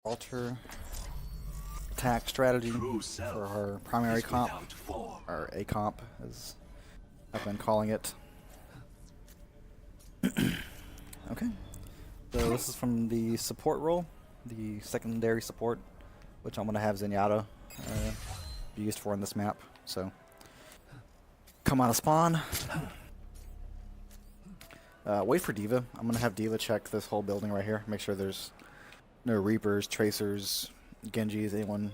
Gibraltar attack strategy for our primary comp, or A comp, as I've been calling it. Okay, so this is from the support role, the secondary support, which I'm going to have Zenyatta be used for in this map. So, come out of spawn. Wait for D.Va. I'm going to have D.Va check this whole building right here, make sure there's no Reapers, Tracers, Genjis, anyone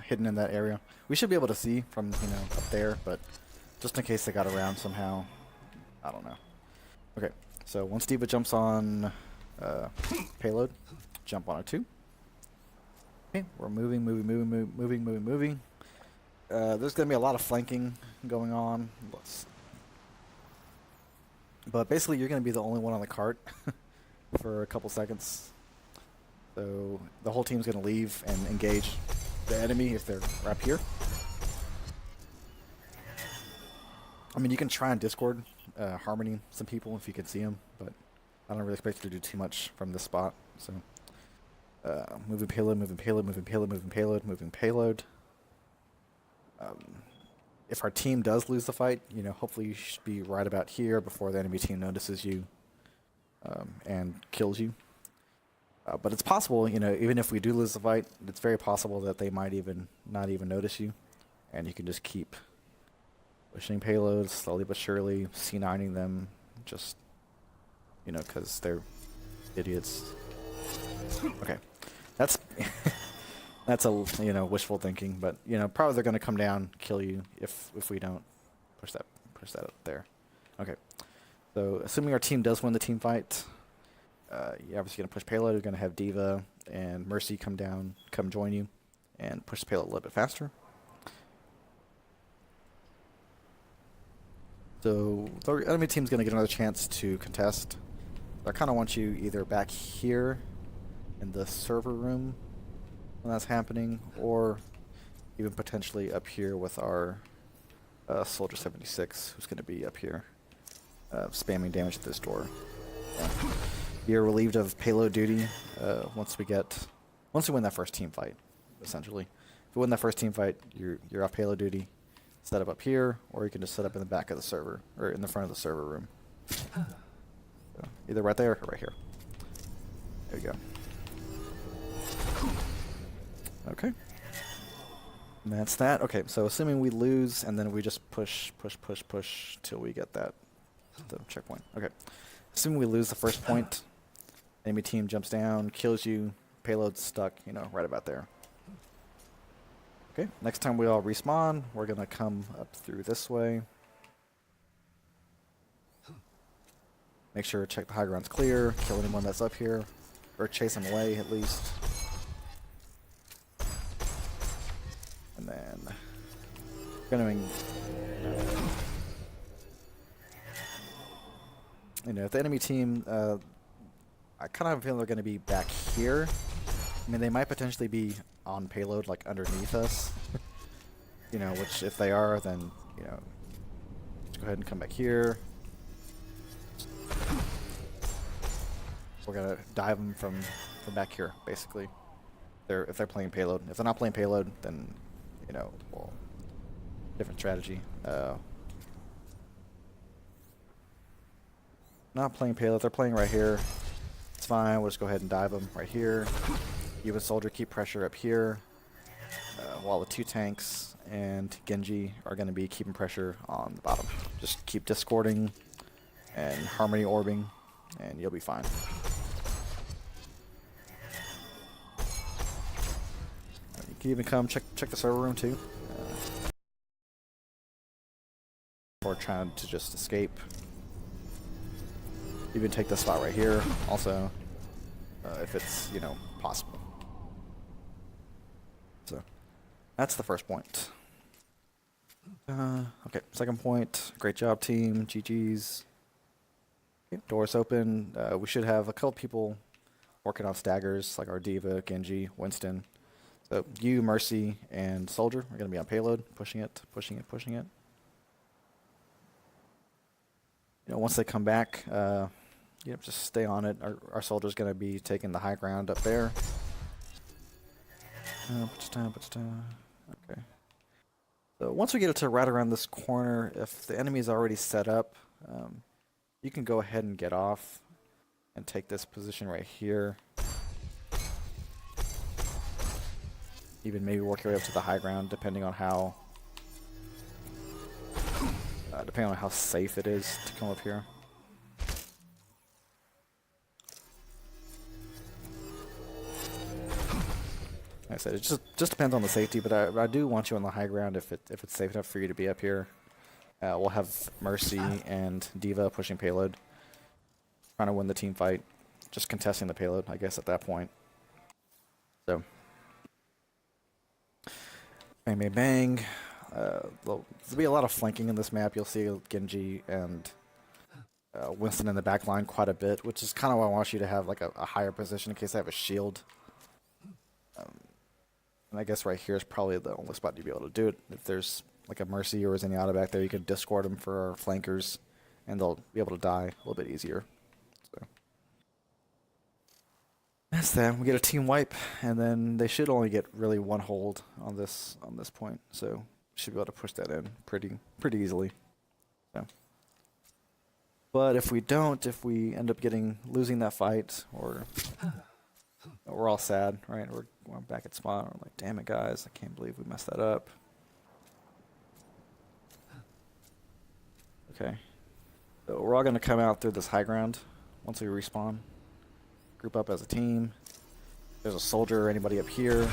hidden in that area. We should be able to see from, up there, but just in case they got around somehow, I don't know. Okay, so once D.Va jumps on payload, jump on it too. Okay, we're moving. There's going to be a lot of flanking going on. But basically, you're going to be the only one on the cart for a couple seconds. So the whole team's going to leave and engage the enemy if they're up here. I mean, you can try and Discord Harmony some people if you can see them, but I don't really expect you to do too much from this spot. So moving payload. If our team does lose the fight, hopefully you should be right about here before the enemy team notices you and kills you. But it's possible, even if we do lose the fight, it's very possible that they might not even notice you, and you can just keep pushing payloads slowly but surely, C9ing them, just, because they're idiots. Okay, that's that's a wishful thinking, but probably they're gonna come down, kill you if we don't push that up there. Okay, so assuming our team does win the team fight. You're obviously going to push payload. You're going to have D.Va and Mercy come join you, and push the payload a little bit faster. So the enemy team's going to get another chance to contest. I kind of want you either back here in the server room when that's happening, or even potentially up here with our Soldier 76, who's going to be up here spamming damage to this door. Yeah. You're relieved of payload duty once we win that first team fight, essentially. If we win that first team fight, you're off payload duty. Set up here, or you can just set up in the back of the server, or in the front of the server room. So, either right there or right here. There you go. Okay. And that's that. Okay, so assuming we lose, and then we just push till we get the checkpoint. Okay. Assuming we lose the first point, enemy team jumps down, kills you, payload's stuck, right about there. Okay, next time we all respawn, we're going to come up through this way. Make sure to check the high ground's clear, kill anyone that's up here, or chase them away at least. And then going if the enemy team, I kind of have a feeling they're going to be back here. I mean, they might potentially be on payload, like underneath us. Which if they are, then, let's go ahead and come back here. We're going to dive them from back here, basically. If they're playing payload. If they're not playing payload, then, well, different strategy. Not playing payload, they're playing right here. It's fine, we'll just go ahead and dive them right here. You and Soldier keep pressure up here, while the two tanks and Genji are going to be keeping pressure on the bottom. Just keep discording and Harmony orbing, and you'll be fine. You can even come check the server room too. Or trying to just escape. Even take this spot right here, also, if it's, possible. So, that's the first point. Okay, second point. Great job, team. GG's. Okay, doors open. We should have a couple people working on staggers, like our D.Va, Genji, Winston. So, you, Mercy, and Soldier are going to be on payload, pushing it. Once they come back, just stay on it. Our soldier's going to be taking the high ground up there. Okay. So once we get it to right around this corner, if the enemy is already set up, you can go ahead and get off and take this position right here. Even maybe work your way up to the high ground, depending on how safe it is to come up here. Like I said, it just depends on the safety, but I do want you on the high ground if it's safe enough for you to be up here. We'll have Mercy and D.Va pushing payload, trying to win the team fight, just contesting the payload, I guess, at that point. So, bang, bang, bang. There'll be a lot of flanking in this map. You'll see Genji and Winston in the back line quite a bit, which is kind of why I want you to have like a higher position in case I have a shield. And I guess right here is probably the only spot you'd be able to do it. If there's like a Mercy or Zenyatta back there, you can discord them for our flankers, and they'll be able to die a little bit easier. So that's that. We get a team wipe, and then they should only get really one hold on this point. So should be able to push that in pretty easily. So. But if we don't, if we end up losing that fight, or we're all sad, right? We're back at spawn. We're like, damn it, guys! I can't believe we messed that up. Okay, so we're all gonna come out through this high ground once we respawn. Group up as a team. There's a soldier or anybody up here.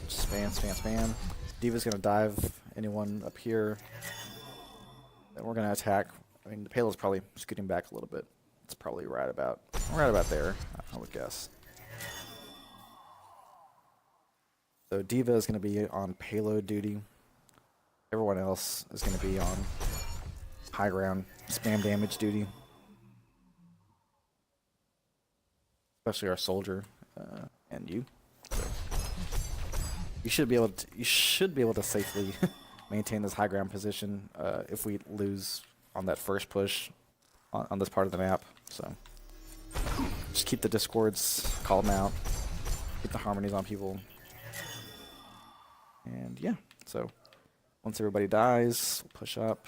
Spam, spam, spam. D.Va's gonna dive anyone up here. Then we're gonna attack. I mean, the payload's probably scooting back a little bit. It's probably right about there, I would guess. So D.Va is going to be on payload duty. Everyone else is going to be on high ground spam damage duty. Especially our soldier and you. So you should be able to safely maintain this high ground position if we lose on that first push on this part of the map. So just keep the discords, call them out, keep the harmonies on people. And yeah, so once everybody dies, we'll push up.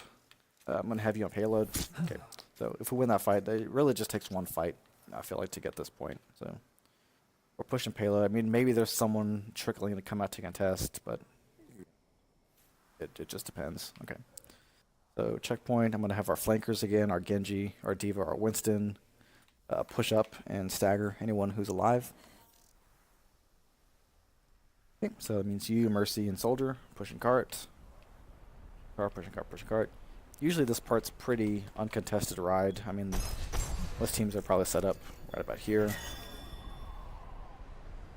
I'm going to have you on payload. Okay, so if we win that fight, it really just takes one fight, I feel like, to get this point. So we're pushing payload. I mean, maybe there's someone trickling to come out to contest, but it just depends. Okay. So checkpoint, I'm going to have our flankers again, our Genji, our D.Va, our Winston, push up and stagger anyone who's alive. Okay, so that means you, Mercy, and Soldier pushing cart. Pushing cart. Usually this part's pretty uncontested ride. I mean, most teams are probably set up right about here.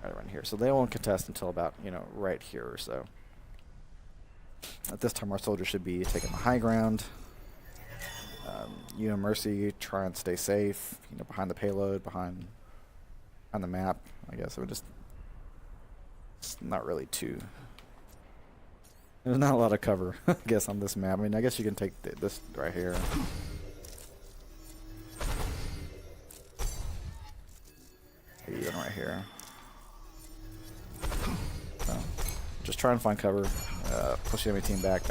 Right around here. So they won't contest until about, right here or so. At this time, our soldier should be taking the high ground. You and Mercy try and stay safe, behind the payload, behind the map. I guess it's not really too. There's not a lot of cover, I guess, on this map. I mean, I guess you can take this right here. Maybe even right here. So, just try and find cover. Push the enemy team back.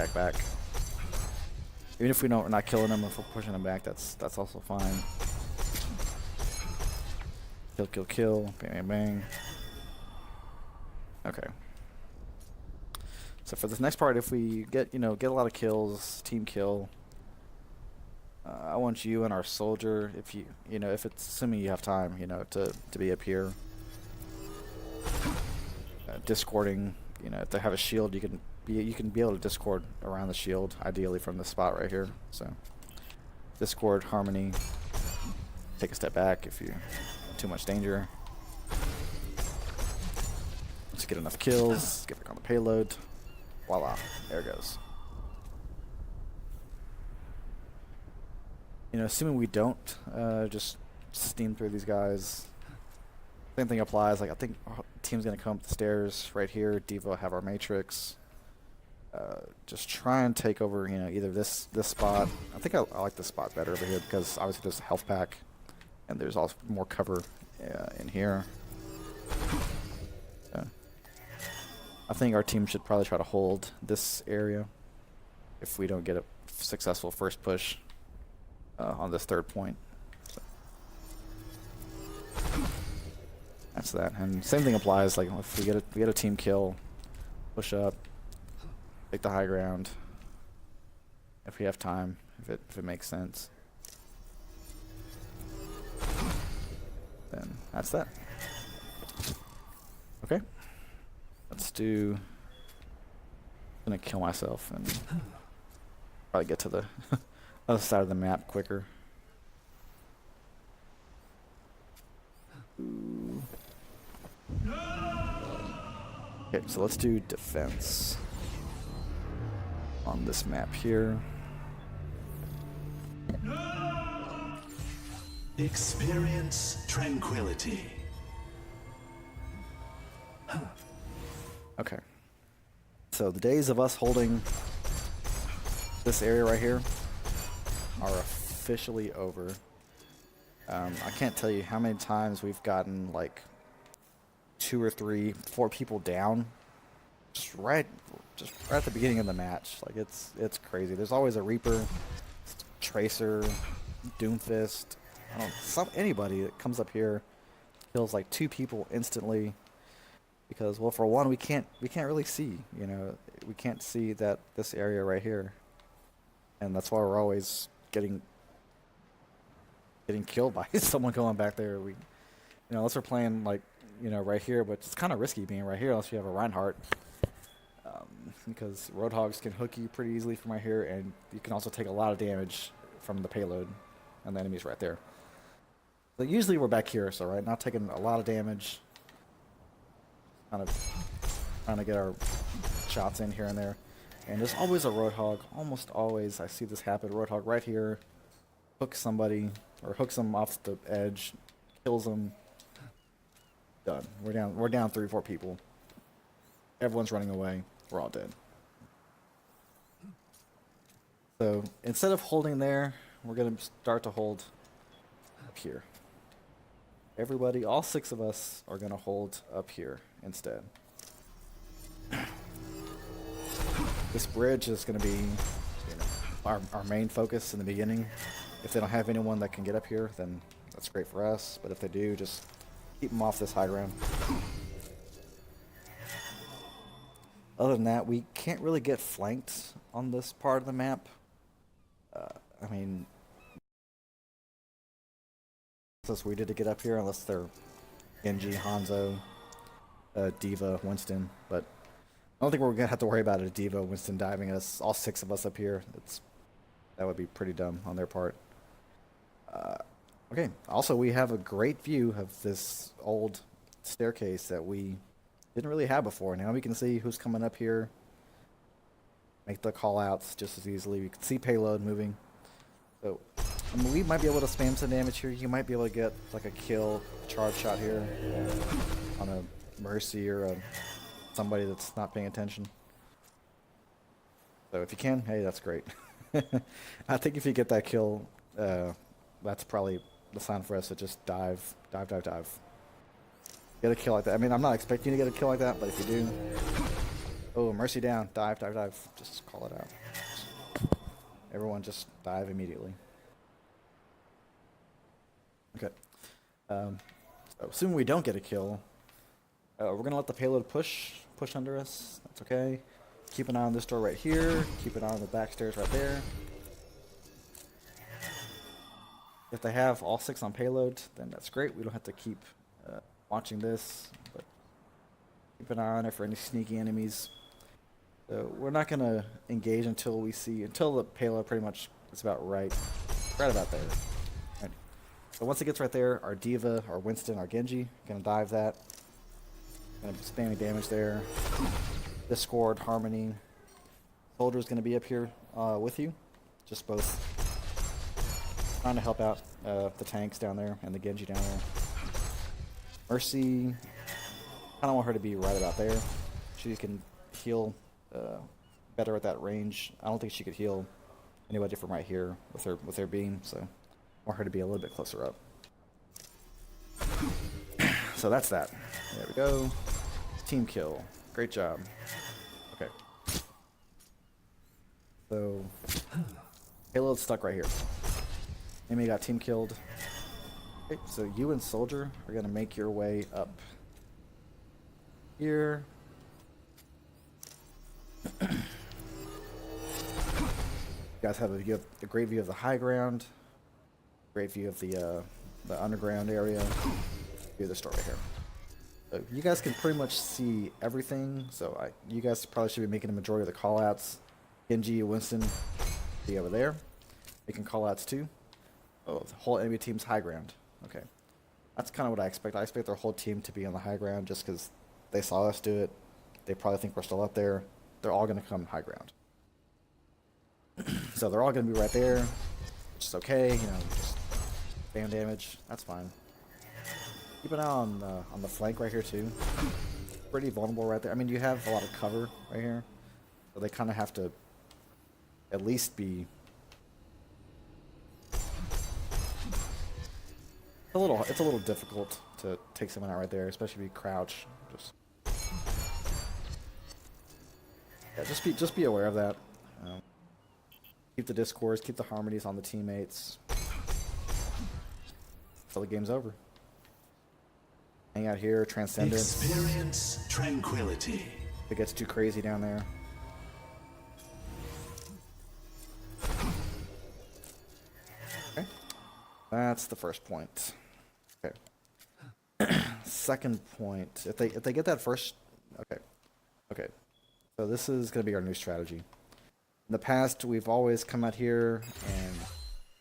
Even if we're not killing them, if we're pushing them back, that's also fine. Kill. Bang, bang, bang. Okay. So for this next part, if we get a lot of kills, team kill, I want you and our soldier, if it's assuming you have time, to be up here, discording. If they have a shield, you can be able to discord around the shield, ideally from this spot right here. So discord, harmony, take a step back if you're in too much danger. Let's get enough kills, get back on the payload. Voila, there it goes. Assuming we don't just steam through these guys. Same thing applies. Like, I think our team's gonna come up the stairs right here. D.Va will have our matrix. Just try and take over, either this spot. I think I like this spot better over here because obviously there's a health pack, and there's also more cover in here. I think our team should probably try to hold this area if we don't get a successful first push on this third point. So that's that. And same thing applies. Like if we get a team kill, push up, take the high ground. If we have time, if it makes sense, then that's that. Okay, let's do. I'm gonna kill myself and probably get to the other side of the map quicker. Ooh. Okay, so let's do defense on this map here. Experience tranquility. Okay. So the days of us holding this area right here are officially over. I can't tell you how many times we've gotten like 2 or 3, 4 people down just right at the beginning of the match. Like it's crazy. There's always a Reaper, Tracer, Doomfist. Anybody that comes up here kills like 2 people instantly. Because, well, for one, we can't really see, you know, we can't see this area right here, and that's why we're always getting killed by someone going back there. Unless we're playing like, you know, right here, but it's kind of risky being right here unless you have a Reinhardt, because Roadhogs can hook you pretty easily from right here, and you can also take a lot of damage from the payload, and the enemy's right there. So usually we're back here, so right now taking a lot of damage. Kind of trying to get our shots in here and there. And there's always a Roadhog. Almost always I see this happen. Roadhog right here. Hooks somebody. Or hooks them off the edge. Kills them. Done. We're down 3 or 4 people. Everyone's running away. We're all dead. So instead of holding there, we're going to start to hold up here. Everybody, all 6 of us are going to hold up here instead. This bridge is going to be, you know, our main focus in the beginning. If they don't have anyone that can get up here, then that's great for us. But if they do, just keep them off this high ground. Other than that, we can't really get flanked on this part of the map. I mean, it's weird to get up here unless they're Genji, Hanzo, Diva, Winston, but I don't think we're gonna have to worry about a Diva, Winston diving us, all 6 of us up here. That would be pretty dumb on their part. Okay, also we have a great view of this old staircase that we didn't really have before. Now we can see who's coming up here, make the call outs just as easily. We can see payload moving. So I mean, we might be able to spam some damage here. You might be able to get like a kill, charge shot here on a Mercy or somebody that's not paying attention. So if you can, hey, that's great. I think if you get that kill, that's probably the sign for us to just dive. Get a kill like that. I mean, I'm not expecting you to get a kill like that, but if you do, oh, Mercy down, dive. Just call it out. Everyone just dive immediately. Okay. So assuming we don't get a kill, we're gonna let the payload push under us. That's okay. Keep an eye on this door right here. Keep an eye on the back stairs right there. If they have all 6 on payload, then that's great. We don't have to keep watching this, but keep an eye on it for any sneaky enemies. So we're not gonna engage until the payload pretty much is about right about there. Right. So once it gets right there, our Diva, our Winston, our Genji, gonna dive that. Gonna be spamming damage there. Discord, Harmony, Soldier's gonna be up here with you. Just both trying to help out the tanks down there and the Genji down there. Mercy, I don't want her to be right about there. She can heal better at that range. I don't think she could heal anybody from right here with her beam, so I want her to be a little bit closer up. So that's that. There we go. Team kill. Great job. Okay. So, payload's stuck right here. Enemy got team killed. Okay, so you and Soldier are gonna make your way up here. You guys have a great view of the high ground, great view of the underground area, view of the store right here. So you guys can pretty much see everything. So you guys probably should be making the majority of the callouts. Genji, Winston, be over there, making callouts too. Oh, the whole enemy team's high ground. Okay, that's kind of what I expect. I expect their whole team to be on the high ground just because they saw us do it. They probably think we're still up there. They're all going to come high ground. So they're all going to be right there, which is okay. You know, just spam damage. That's fine. Keep an eye on the flank right here too. Pretty vulnerable right there. I mean, you have a lot of cover right here, so they kind of have to at least be It's a little difficult to take someone out right there, especially if you crouch. Just be aware of that. Keep the discourse, keep the harmonies on the teammates. Until the game's over. Hang out here, Transcendence. Experience tranquility. If it gets too crazy down there. Okay. That's the first point. Okay. Second point. If they get that first, okay. So this is gonna be our new strategy. In the past, we've always come out here and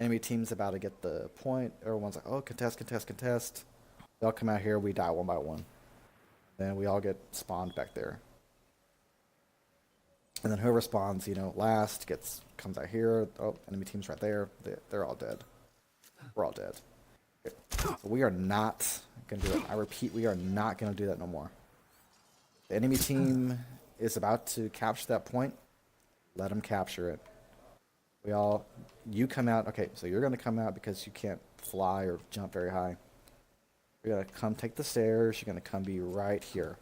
enemy team's about to get the point. Everyone's like, oh, contest, contest, contest. They all come out here, we die one by one. Then we all get spawned back there. And then whoever spawns, last comes out here. Oh, enemy team's right there. They're all dead. We're all dead. Okay. So we are not gonna do it. I repeat, we are not gonna do that no more. The enemy team is about to capture that point. Let them capture it. You come out. Okay, so you're gonna come out because you can't fly or jump very high. You're gonna come take the stairs. You're gonna come be right here.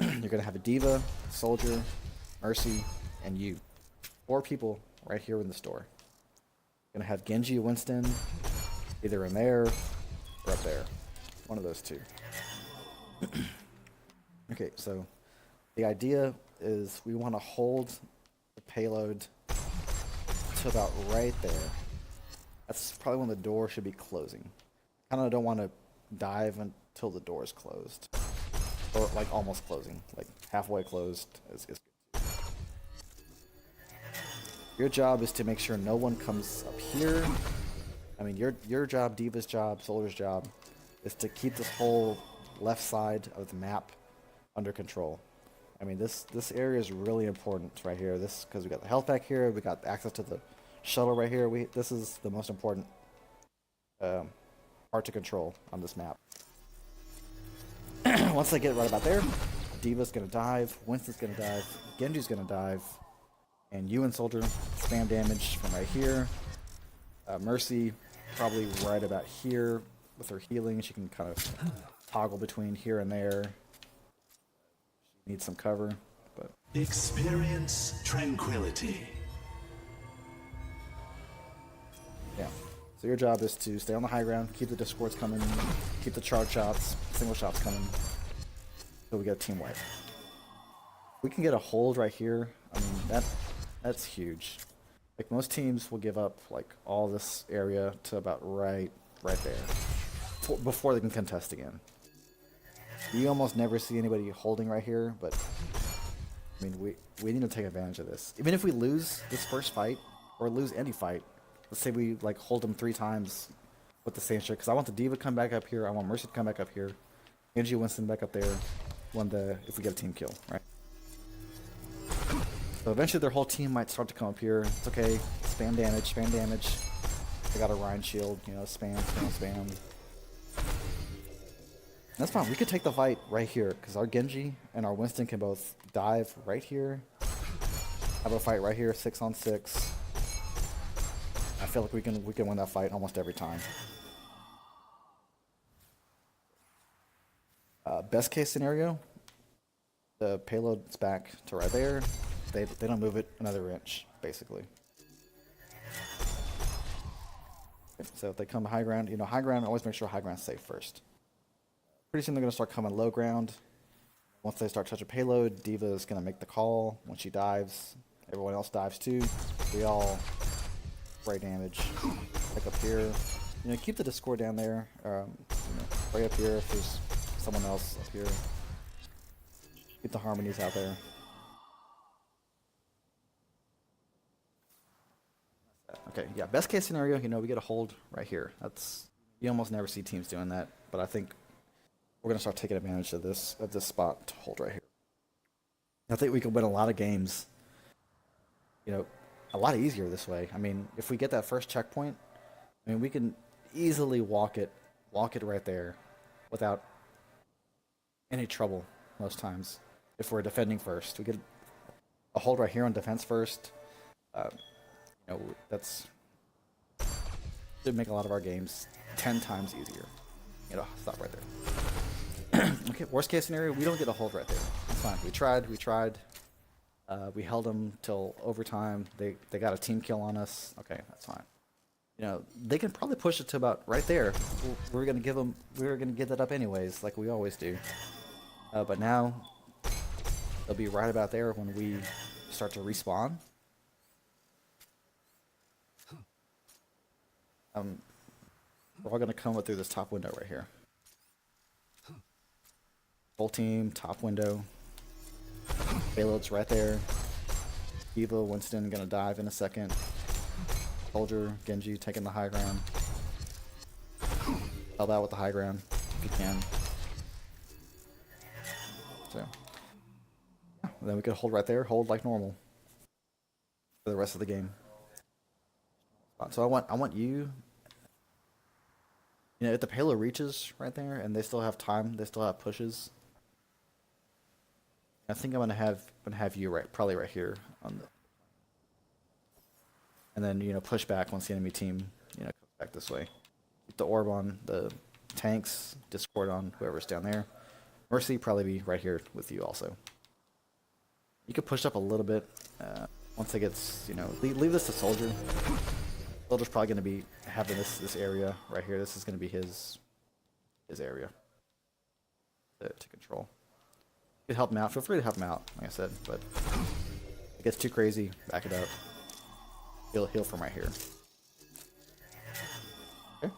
You're gonna have a diva, soldier, Mercy, and you. 4 people right here in the store. You're gonna have Genji, Winston, either in there or up there. One of those two. Okay, so the idea is we want to hold the payload to about right there. That's probably when the door should be closing. Kind of don't want to dive until the door is closed. Or like almost closing, like halfway closed is good. Your job is to make sure no one comes up here. I mean, your job, Diva's job, Soldier's job, is to keep this whole left side of the map under control. I mean, this area is really important right here. This because we got the health back here, we got access to the shuttle right here. This is the most important part to control on this map. Once they get right about there, Diva's gonna dive, Winston's gonna dive, Genji's gonna dive, and you and Soldier spam damage from right here. Mercy probably right about here with her healing. She can kind of toggle between here and there. She needs some cover, but experience tranquility. Yeah. So your job is to stay on the high ground, keep the discords coming, keep the charge shots, single shots coming, so we get a team wipe. We can get a hold right here. I mean, that's huge. Like most teams will give up like all this area to about right there before they can contest again. You almost never see anybody holding right here, but I mean we need to take advantage of this. Even if we lose this first fight or lose any fight, let's say we like hold them 3 times with the same shit. Because I want the Diva to come back up here. I want Mercy to come back up here. Genji, Winston back up there. If we get a team kill, right? So eventually their whole team might start to come up here. It's okay. Spam damage, spam damage. They got a Rhine shield, spam, spam, spam. That's fine. We could take the fight right here because our Genji and our Winston can both dive right here. Have a fight right here, 6 on 6. I feel like we can win that fight almost every time. Best case scenario, the payload's back to right there. They don't move it another inch, basically. So if they come high ground, high ground, always make sure high ground's safe first. Pretty soon they're going to start coming low ground. Once they start touching payload, Diva is going to make the call. When she dives, everyone else dives too. We all spray damage. Like up here. Keep the Discord down there. Spray up here if there's someone else up here. Keep the harmonies out there. Okay, yeah, best case scenario, we get a hold right here. You almost never see teams doing that, but I think we're gonna start taking advantage of this spot to hold right here. I think we can win a lot of games, a lot easier this way. I mean, if we get that first checkpoint, we can easily walk it right there without any trouble most times. If we're defending first, we get a hold right here on defense first. That's should make a lot of our games 10 times easier. Stop right there. Okay, worst case scenario, we don't get a hold right there. It's fine. We tried. We held them till overtime. They got a team kill on us. Okay, that's fine. They can probably push it to about right there. We were gonna give that up anyways, like we always do. But now they'll be right about there when we start to respawn. We're all gonna come through this top window right here. Full team, top window. Payload's right there. Diva, Winston gonna dive in a second. Soldier, Genji taking the high ground. Help out with the high ground if you can. So then we could hold right there, hold like normal for the rest of the game. So I want you. If the payload reaches right there and they still have time, they still have pushes. I think I'm gonna have you probably right here on the, and then push back once the enemy team comes back this way. Keep the orb on the tanks, Discord on whoever's down there. Mercy probably be right here with you also. You could push up a little bit once it gets leave this to Soldier. Soldier's probably gonna be having this area right here. This is gonna be his area to control. You could help him out. Feel free to help him out, like I said, but if it gets too crazy, back it up. Heal from right here. Okay.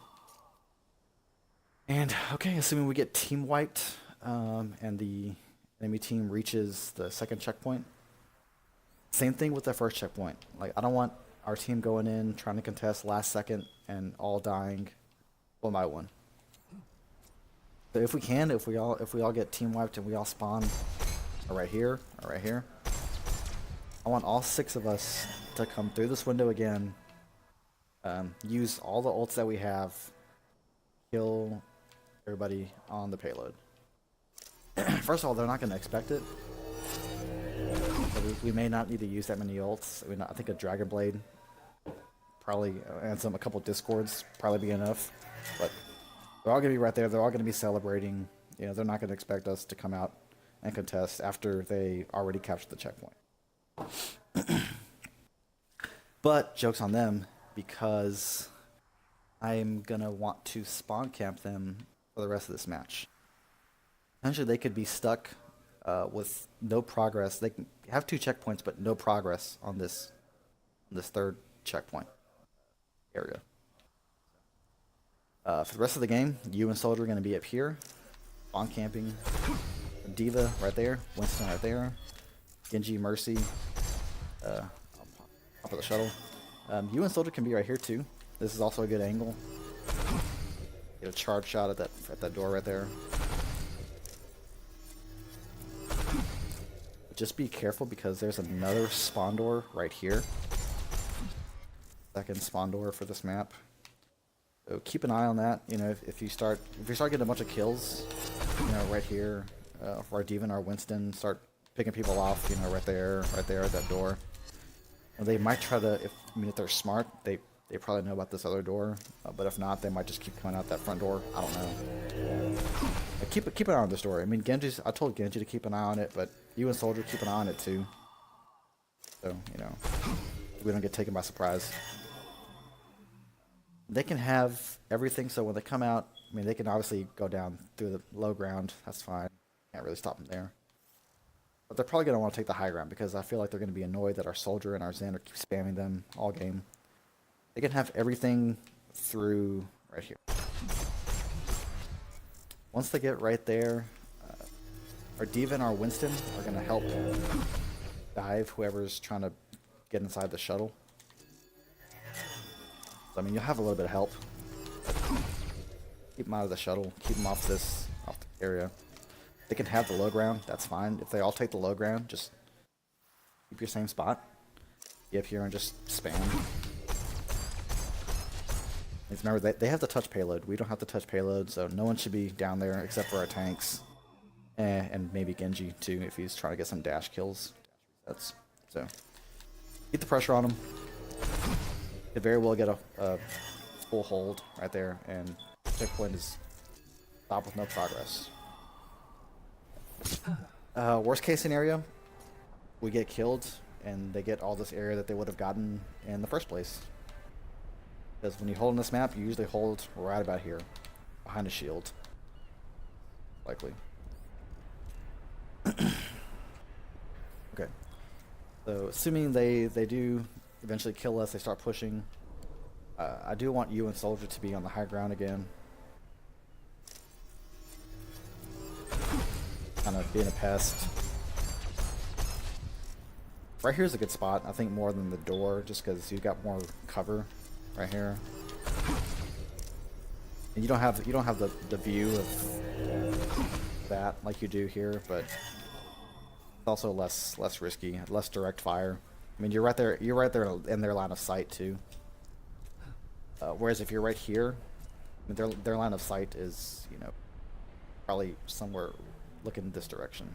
And okay, assuming we get team wiped, and the enemy team reaches the second checkpoint. Same thing with the first checkpoint. Like, I don't want our team going in, trying to contest last second, and all dying one by one. So if we all get team wiped and we all spawn right here, I want all 6 of us to come through this window again, use all the ults that we have, kill everybody on the payload. First of all, they're not going to expect it. So we may not need to use that many ults. I think a Dragon Blade probably, and a couple Discords probably be enough. But they're all going to be right there. They're all going to be celebrating. They're not going to expect us to come out and contest after they already captured the checkpoint. But joke's on them, because I'm going to want to spawn camp them for the rest of this match. Essentially, they could be stuck with no progress. They can have 2 checkpoints, but no progress on this third checkpoint area. For the rest of the game, you and Soldier are going to be up here, spawn camping. Diva right there, Winston right there, Genji, Mercy, top of the shuttle. You and Soldier can be right here too. This is also a good angle. Get a charge shot at that door right there. Just be careful, because there's another spawn door right here. Second spawn door for this map. So keep an eye on that. If you start getting a bunch of kills, right here, for our Diva and our Winston, start picking people off, right there at that door. And they might try to, if they're smart, they probably know about this other door. But if not, they might just keep coming out that front door. I don't know. Keep an eye on the story. I mean, I told Genji to keep an eye on it, but you and Soldier keep an eye on it too. So, you know, we don't get taken by surprise. They can have everything, so when they come out, I mean, they can obviously go down through the low ground. That's fine. Can't really stop them there. But they're probably going to want to take the high ground because I feel like they're going to be annoyed that our Soldier and our Xander keep spamming them all game. They can have everything through right here. Once they get right there, our Diva and our Winston are going to help dive whoever's trying to get inside the shuttle. So, I mean, you'll have a little bit of help. Keep them out of the shuttle. Keep them off the area. They can have the low ground. That's fine. If they all take the low ground, just keep your same spot. Get up here and just spam. Remember, they have the touch payload. We don't have the touch payload, so no one should be down there except for our tanks. And maybe Genji, too, if he's trying to get some dash kills. That's so. Keep the pressure on him. Could very well get a full hold right there, and checkpoint is stopped with no progress. Worst case scenario, we get killed, and they get all this area that they would have gotten in the first place. Because when you hold on this map, you usually hold right about here, behind a shield. Likely. Okay. So, assuming they do eventually kill us, they start pushing. I do want you and Soldier to be on the high ground again. Kind of being a pest. Right here is a good spot, I think, more than the door, just because you've got more cover. Right here, and you don't have the view of that like you do here, but it's also less risky, less direct fire. I mean, you're right there in their line of sight too. Whereas if you're right here, I mean, their line of sight is, you know, probably somewhere looking this direction,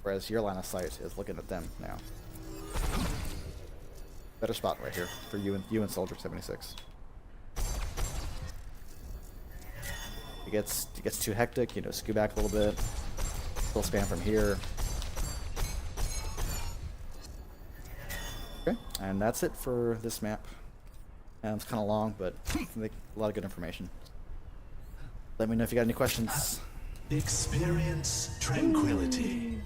whereas your line of sight is looking at them now. Better spot right here for you and Soldier 76. It gets too hectic, you know, scoot back a little bit. Still spam from here. Okay, and that's it for this map. And it's kind of long, but I think a lot of good information. Let me know if you got any questions. Experience tranquility.